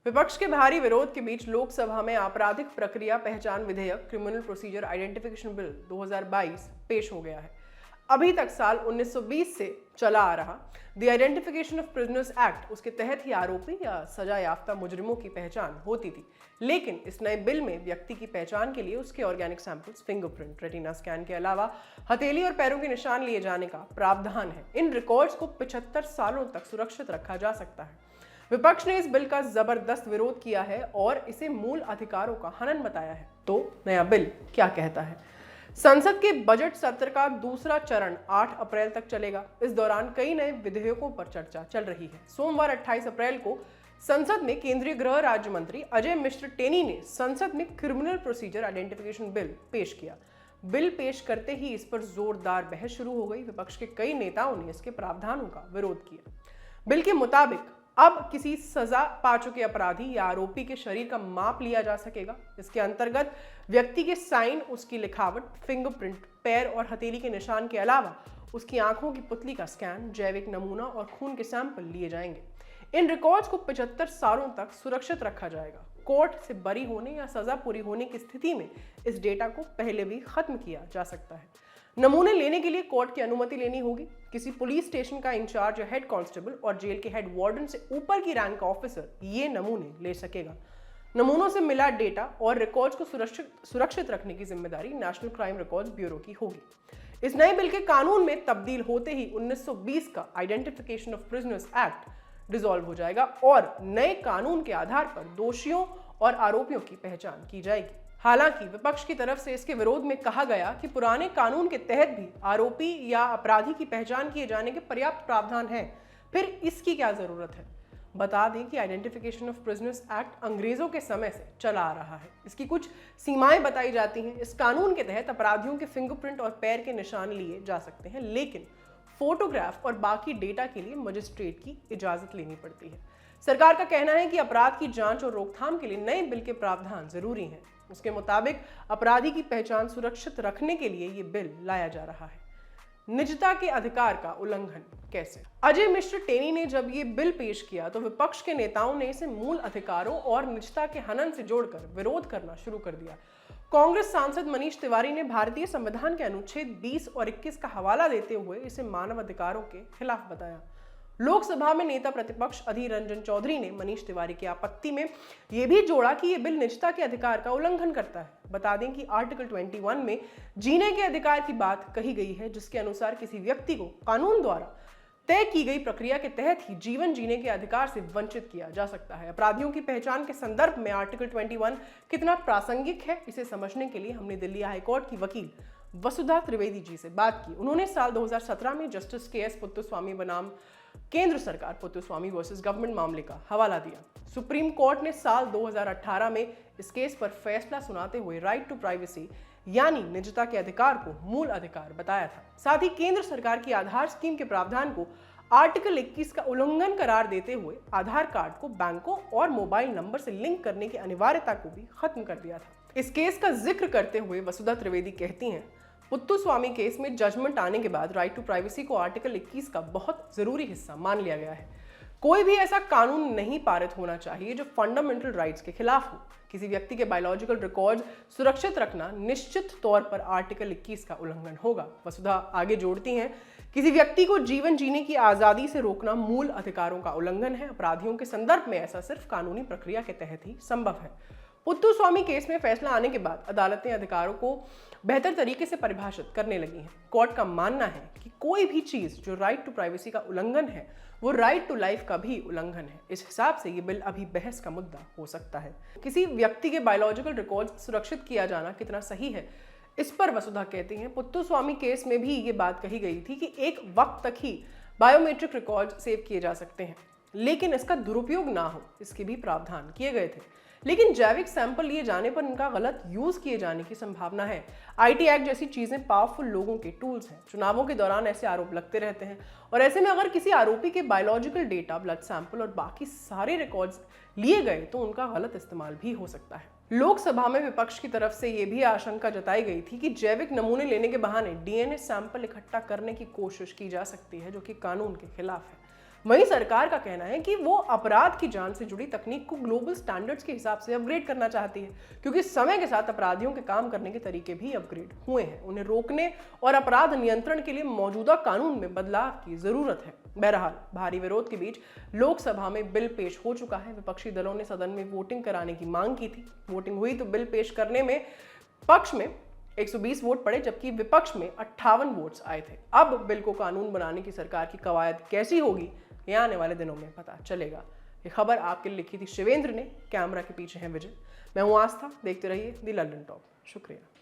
विपक्ष के भारी विरोध के बीच लोकसभा में आपराधिक प्रक्रिया पहचान विधेयक क्रिमिनल प्रोसीजर आइडेंटिफिकेशन बिल 2022 पेश हो गया है। अभी तक साल 1920 से चला आ रहा the identification of prisoners act, उसके तहत ही आरोपी या सजा याफ्ता मुजरिमों की पहचान होती थी। लेकिन इस नए बिल में व्यक्ति की पहचान के लिए उसके organic samples, fingerprint, retina scan के अलावा हथेली और पैरों के निशान लिए जाने का प्रावधान है। इन रिकॉर्ड्स को 75 सालों तक सुरक्षित रखा जा सकता है। विपक्ष ने इस बिल का जबरदस्त विरोध किया है और इसे मूल अधिकारों का हनन बताया है। तो नया बिल क्या कहता है? संसद के बजट सत्र का दूसरा चरण 8 अप्रैल तक चलेगा। इस दौरान कई नए विधेयकों पर चर्चा चल रही है। सोमवार 28 अप्रैल को संसद में केंद्रीय गृह राज्य मंत्री अजय मिश्र टेनी ने संसद में क्रिमिनल प्रोसीजर आइडेंटिफिकेशन बिल पेश किया। बिल पेश करते ही इस पर जोरदार बहस शुरू हो गई। विपक्ष के कई नेताओं ने इसके प्रावधानों का विरोध किया। बिल के मुताबिक अब किसी सजा पा चुके अपराधी या आरोपी के शरीर का माप लिया जा सकेगा। इसके अंतर्गत व्यक्ति के साइन, उसकी लिखावट, फिंगरप्रिंट, पैर और हथेली के निशान के अलावा उसकी आंखों की पुतली का स्कैन, जैविक नमूना और खून के सैंपल लिए जाएंगे। इन रिकॉर्ड्स को 75 सालों तक सुरक्षित रखा जाएगा। कोर्ट से बरी होने या सजा पूरी होने की स्थिति में इस डेटा को पहले भी खत्म किया जा सकता है। नमूने लेने के लिए कोर्ट की अनुमति लेनी होगी। किसी पुलिस स्टेशन का इंचार्ज या हेड कांस्टेबल और जेल के हेड वार्डन से ऊपर की रैंक का ऑफिसर ये नमूने ले सकेगा। नमूनों से मिला डेटा और रिकॉर्ड्स को सुरक्षित रखने की जिम्मेदारी नेशनल क्राइम रिकॉर्ड्स ब्यूरो की होगी। इस नए बिल के कानून में तब्दील होते ही 1920 का identification of prisoners act dissolve हो जाएगा और नए कानून के आधार पर दोषियों और आरोपियों की पहचान की जाएगी। हालांकि विपक्ष की तरफ से इसके विरोध में कहा गया कि पुराने कानून के तहत भी आरोपी या अपराधी की पहचान किए जाने के पर्याप्त प्रावधान हैं, फिर इसकी क्या जरूरत है? बता दें कि आइडेंटिफिकेशन ऑफ प्रिजनर्स एक्ट अंग्रेजों के समय से चला आ रहा है। इसकी कुछ सीमाएं बताई जाती हैं। इस कानून के तहत अपराधियों के फिंगरप्रिंट और पैर के निशान लिए जा सकते हैं, लेकिन फोटोग्राफ और बाकी डेटा के लिए मजिस्ट्रेट की इजाजत लेनी पड़ती है। सरकार का कहना है कि अपराध की जांच और रोकथाम के लिए नए बिल के प्रावधान जरूरी हैं। उसके मुताबिक अपराधी की पहचान सुरक्षित रखने के लिए ये बिल लाया जा रहा है। निजता के अधिकार का उल्लंघन कैसे? अजय मिश्र टेनी ने जब ये बिल पेश किया तो विपक्ष के नेताओं ने इसे मूल अधिकारों और निजता के हनन से जोड़कर विरोध करना शुरू कर दिया। कांग्रेस सांसद मनीष तिवारी ने भारतीय संविधान के अनुच्छेद 20 और 21 का हवाला देते हुए इसे मानव अधिकारों के खिलाफ बताया। लोकसभा में नेता प्रतिपक्ष अधीर रंजन चौधरी ने मनीष तिवारी की आपत्ति में यह भी जोड़ा कि यह बिल निजता के अधिकार का उल्लंघन करता है। बता दें कि आर्टिकल 21 में जीने के अधिकार की बात कही गई है, जिसके अनुसार किसी व्यक्ति को कानून द्वारा तय की गई प्रक्रिया के तहत ही जीवन जीने के अधिकार से वंचित किया जा सकता है। अपराधियों की पहचान के संदर्भ में आर्टिकल 21 कितना प्रासंगिक है, इसे समझने के लिए हमने दिल्ली हाईकोर्ट की वकील वसुधा त्रिवेदी जी से बात की। उन्होंने साल 2017 में जस्टिस के.एस. पुत्तुस्वामी बनाम केंद्र सरकार पुत्तुस्वामी वर्सेस गवर्नमेंट मामले का हवाला दिया। सुप्रीम कोर्ट ने साल 2018 में इस केस पर फैसला सुनाते हुए राइट टू प्राइवेसी यानी निजता के अधिकार को मूल अधिकार बताया था। साथ ही केंद्र सरकार की आधार स्कीम के प्रावधान को आर्टिकल 21 का उल्लंघन करार देते हुए आधार कार्ड को बैंकों और मोबाइल नंबर से लिंक करने की अनिवार्यता को भी खत्म कर दिया था। इस केस का जिक्र करते हुए वसुधा त्रिवेदी कहती हैं, पुत्तुस्वामी केस में जजमेंट आने के बाद राइट टू प्राइवेसी को आर्टिकल 21 का बहुत जरूरी हिस्सा मान लिया गया है। कोई भी ऐसा कानून नहीं पारित होना चाहिए जो फंडामेंटल राइट्स के खिलाफ हो। किसी व्यक्ति के बायोलॉजिकल रिकॉर्ड्स सुरक्षित रखना निश्चित तौर पर आर्टिकल 21 का उल्लंघन होगा। वसुधा आगे जोड़ती हैं, किसी व्यक्ति को जीवन जीने की आजादी से रोकना मूल अधिकारों का उल्लंघन है। अपराधियों के संदर्भ में ऐसा सिर्फ कानूनी प्रक्रिया के तहत ही संभव है। पुत्तुस्वामी केस में फैसला आने के बाद अदालतें अधिकारों को बेहतर तरीके से परिभाषित करने लगी हैं। कोर्ट का मानना है कि कोई भी चीज जो राइट टू प्राइवेसी का उल्लंघन है वो राइट टू लाइफ का भी उल्लंघन है। इस हिसाब से ये बिल अभी बहस का मुद्दा हो सकता है। किसी व्यक्ति के बायोलॉजिकल रिकॉर्ड्स सुरक्षित किया जाना कितना सही है, इस पर वसुधा कहती हैं, पुत्तुस्वामी केस में भी ये बात कही गई थी कि एक वक्त तक ही बायोमेट्रिक रिकॉर्ड सेव किए जा सकते हैं, लेकिन इसका दुरुपयोग ना हो इसके भी प्रावधान किए गए थे। लेकिन जैविक सैंपल लिए जाने पर इनका गलत यूज किए जाने की संभावना है। आईटी एक्ट जैसी चीजें पावरफुल लोगों के टूल्स हैं। चुनावों के दौरान ऐसे आरोप लगते रहते हैं और ऐसे में अगर किसी आरोपी के बायोलॉजिकल डेटा, ब्लड सैंपल और बाकी सारे रिकॉर्ड्स लिए गए तो उनका गलत इस्तेमाल भी हो सकता है। लोकसभा में विपक्ष की तरफ से यह भी आशंका जताई गई थी कि जैविक नमूने लेने के बहाने डीएनए सैंपल इकट्ठा करने की कोशिश की जा सकती है, जो कि कानून के खिलाफ है। वहीं सरकार का कहना है कि वो अपराध की जांच से जुड़ी तकनीक को ग्लोबल स्टैंडर्ड्स के हिसाब से अपग्रेड करना चाहती है, क्योंकि समय के साथ अपराधियों के काम करने के तरीके भी अपग्रेड हुए हैं। उन्हें रोकने और अपराध नियंत्रण के लिए मौजूदा कानून में बदलाव की जरूरत है। बहरहाल, भारी विरोध के बीच लोकसभा में बिल पेश हो चुका है। विपक्षी दलों ने सदन में वोटिंग कराने की मांग की थी। वोटिंग हुई तो बिल पेश करने में पक्ष में 120 वोट पड़े, जबकि विपक्ष में 58 वोट्स आए थे। अब बिल को कानून बनाने की सरकार की कवायद कैसी होगी, ये आने वाले दिनों में पता चलेगा। ये खबर आपके लिए लिखी थी शिवेंद्र ने, कैमरा के पीछे है विजय। मैं हूं आस्था, देखते रहिए द लंदन टॉक। शुक्रिया।